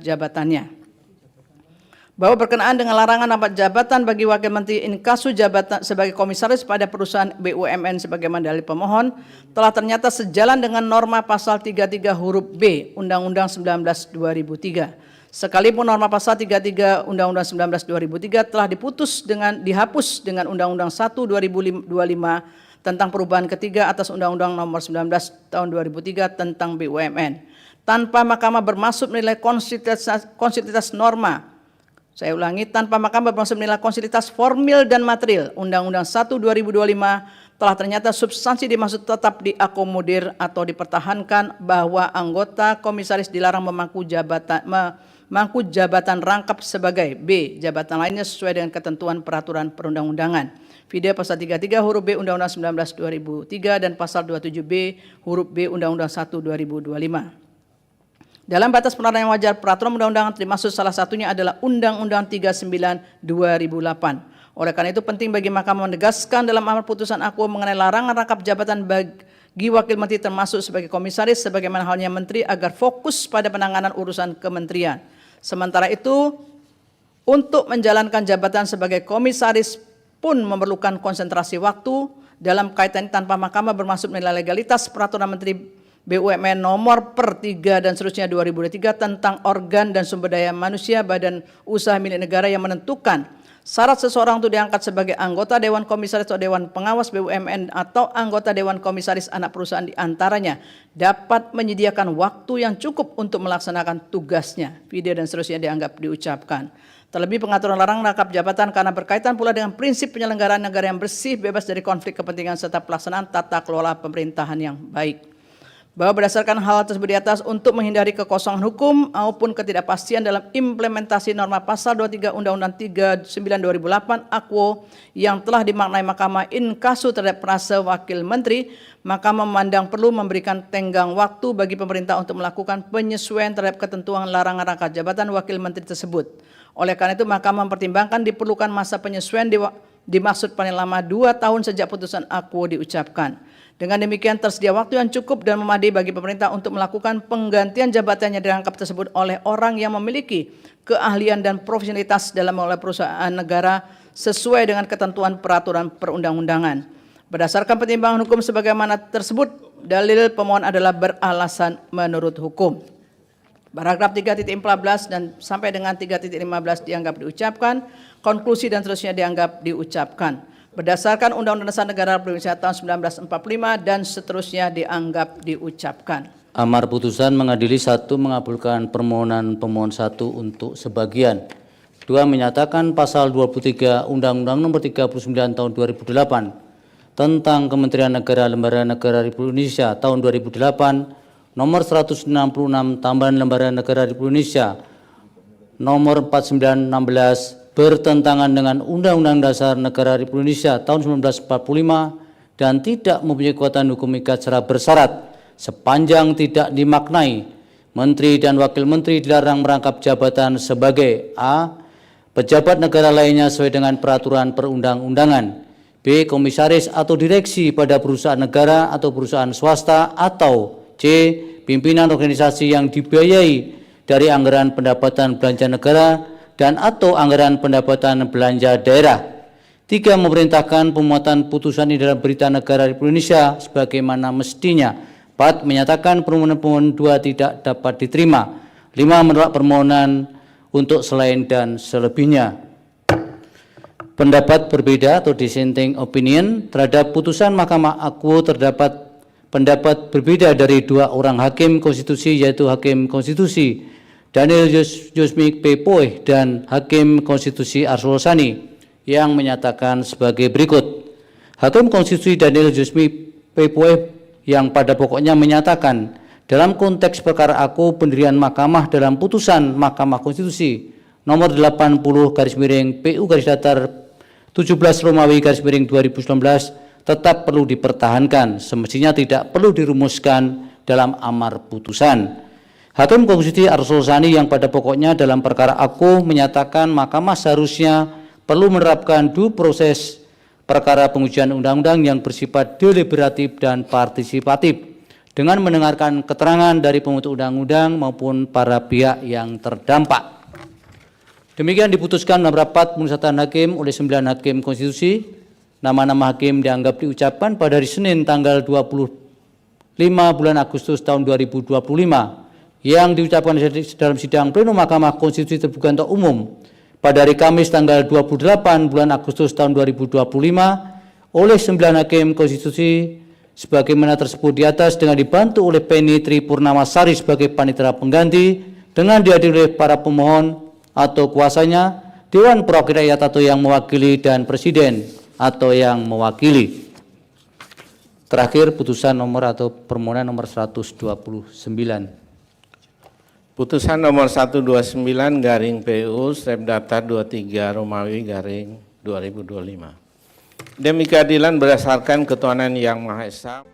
jabatannya. Bahwa berkenaan dengan larangan rapat jabatan bagi Wakil Menteri inkasu jabatan sebagai komisaris pada perusahaan BUMN sebagaimana dalil pemohon telah ternyata sejalan dengan norma pasal 33 huruf B Undang-Undang 19/2003. Sekalipun norma pasal 33 Undang-Undang 19/2003 telah dihapus dengan Undang-Undang 1/2025 tentang perubahan ketiga atas Undang-Undang Nomor 19 Tahun 2003 tentang BUMN. Tanpa Mahkamah bermaksud menilai konstitusitas norma. Saya ulangi, tanpa Mahkamah bermaksud menilai konstitusitas formil dan material Undang-Undang 1/2025 telah ternyata substansi dimaksud tetap diakomodir atau dipertahankan bahwa anggota komisaris dilarang memangku jabatan rangkap sebagai B. Jabatan lainnya sesuai dengan ketentuan peraturan perundang-undangan. Video pasal 33 huruf B Undang-Undang 19/2003 dan pasal 27B huruf B Undang-Undang 1/2025. Dalam batas penerapan yang wajar, peraturan undang-undangan dimaksud salah satunya adalah Undang-Undang 39/2008. Oleh karena itu penting bagi Mahkamah menegaskan dalam amar putusan aku mengenai larangan rangkap jabatan bagi Wakil Menteri termasuk sebagai komisaris sebagaimana halnya Menteri agar fokus pada penanganan urusan kementerian. Sementara itu, untuk menjalankan jabatan sebagai komisaris pun memerlukan konsentrasi waktu dalam kaitan tanpa Mahkamah bermaksud menilai legalitas peraturan Menteri BUMN nomor per 3 dan seterusnya 2023 tentang organ dan sumber daya manusia badan usaha milik negara yang menentukan syarat seseorang untuk diangkat sebagai anggota Dewan Komisaris atau Dewan Pengawas BUMN atau anggota Dewan Komisaris anak perusahaan diantaranya dapat menyediakan waktu yang cukup untuk melaksanakan tugasnya. Video dan seterusnya dianggap diucapkan. Terlebih pengaturan larangan rangkap jabatan karena berkaitan pula dengan prinsip penyelenggaraan negara yang bersih, bebas dari konflik kepentingan serta pelaksanaan tata kelola pemerintahan yang baik. Bahwa berdasarkan hal tersebut di atas untuk menghindari kekosongan hukum maupun ketidakpastian dalam implementasi norma pasal 23 Undang-Undang 39/2008 AKWO yang telah dimaknai Mahkamah inkasu terhadap frase Wakil Menteri, Mahkamah memandang perlu memberikan tenggang waktu bagi pemerintah untuk melakukan penyesuaian terhadap ketentuan larangan rangkap jabatan Wakil Menteri tersebut. Oleh karena itu Mahkamah mempertimbangkan diperlukan masa penyesuaian dimaksud paling lama 2 tahun sejak putusan AKWO diucapkan. Dengan demikian tersedia waktu yang cukup dan memadai bagi pemerintah untuk melakukan penggantian jabatannya dirangkap tersebut oleh orang yang memiliki keahlian dan profesionalitas dalam mengelola perusahaan negara sesuai dengan ketentuan peraturan perundang-undangan. Berdasarkan pertimbangan hukum sebagaimana tersebut, dalil pemohon adalah beralasan menurut hukum. Paragraf 3.14 dan sampai dengan 3.15 dianggap diucapkan, konklusi dan seterusnya dianggap diucapkan. Berdasarkan Undang-Undang Dasar Negara Republik Indonesia tahun 1945 dan seterusnya dianggap diucapkan. Amar putusan mengadili 1. Mengabulkan permohonan pemohon 1 untuk sebagian. 2. Menyatakan pasal 23 Undang-Undang Nomor 39 Tahun 2008 tentang Kementerian Negara Lembaga Negara Republik Indonesia tahun 2008 Nomor 166 Tambahan Lembaga Negara Republik Indonesia Nomor 4916 bertentangan dengan Undang-Undang Dasar Negara Republik Indonesia tahun 1945 dan tidak mempunyai kekuatan hukum ikat secara bersyarat sepanjang tidak dimaknai Menteri dan Wakil Menteri dilarang merangkap jabatan sebagai A. Pejabat negara lainnya sesuai dengan peraturan perundang-undangan, B. Komisaris atau direksi pada perusahaan negara atau perusahaan swasta, atau C. Pimpinan organisasi yang dibiayai dari anggaran pendapatan belanja negara dan atau anggaran pendapatan belanja daerah. 3. Memerintahkan pemuatan putusan ini dalam berita negara Republik Indonesia sebagaimana mestinya. 4. Menyatakan permohonan pemohon 2 tidak dapat diterima. 5. Menolak permohonan untuk selain dan selebihnya. Pendapat berbeda atau dissenting opinion terhadap putusan Mahkamah AKWO terdapat pendapat berbeda dari 2 orang hakim konstitusi, yaitu Hakim Konstitusi Daniel Yusmik P. Poeh dan Hakim Konstitusi Arsul Sani yang menyatakan sebagai berikut. Hakim Konstitusi Daniel Yusmik P. Poeh yang pada pokoknya menyatakan dalam konteks perkara AKWO pendirian mahkamah dalam putusan Mahkamah Konstitusi nomor 80/PU-17/Romawi/2019 tetap perlu dipertahankan, semestinya tidak perlu dirumuskan dalam amar putusan. Hakim Konstitusi Arsul Sani yang pada pokoknya dalam perkara AKWO menyatakan Mahkamah seharusnya perlu menerapkan due process perkara pengujian undang-undang yang bersifat deliberatif dan partisipatif dengan mendengarkan keterangan dari pembentuk undang-undang maupun para pihak yang terdampak. Demikian diputuskan dalam rapat pemusatan hakim oleh 9 hakim konstitusi. Nama-nama hakim dianggap diucapkan pada hari Senin tanggal 25 bulan Agustus tahun 2025 yang diucapkan dalam sidang pleno Mahkamah Konstitusi terbuka untuk umum pada hari Kamis tanggal 28 bulan Agustus tahun 2025 oleh 9 hakim konstitusi sebagaimana tersebut di atas dengan dibantu oleh Penny Tri Purnamasari sebagai panitera pengganti dengan dihadiri oleh para pemohon atau kuasanya, Dewan Perwakilan Rakyat atau yang mewakili, dan Presiden atau yang mewakili. Terakhir, putusan nomor atau permohonan nomor 129. Putusan nomor 129/PU Strepdata 23 Romawi/2025. Demi keadilan berdasarkan ketuhanan yang Maha Esa.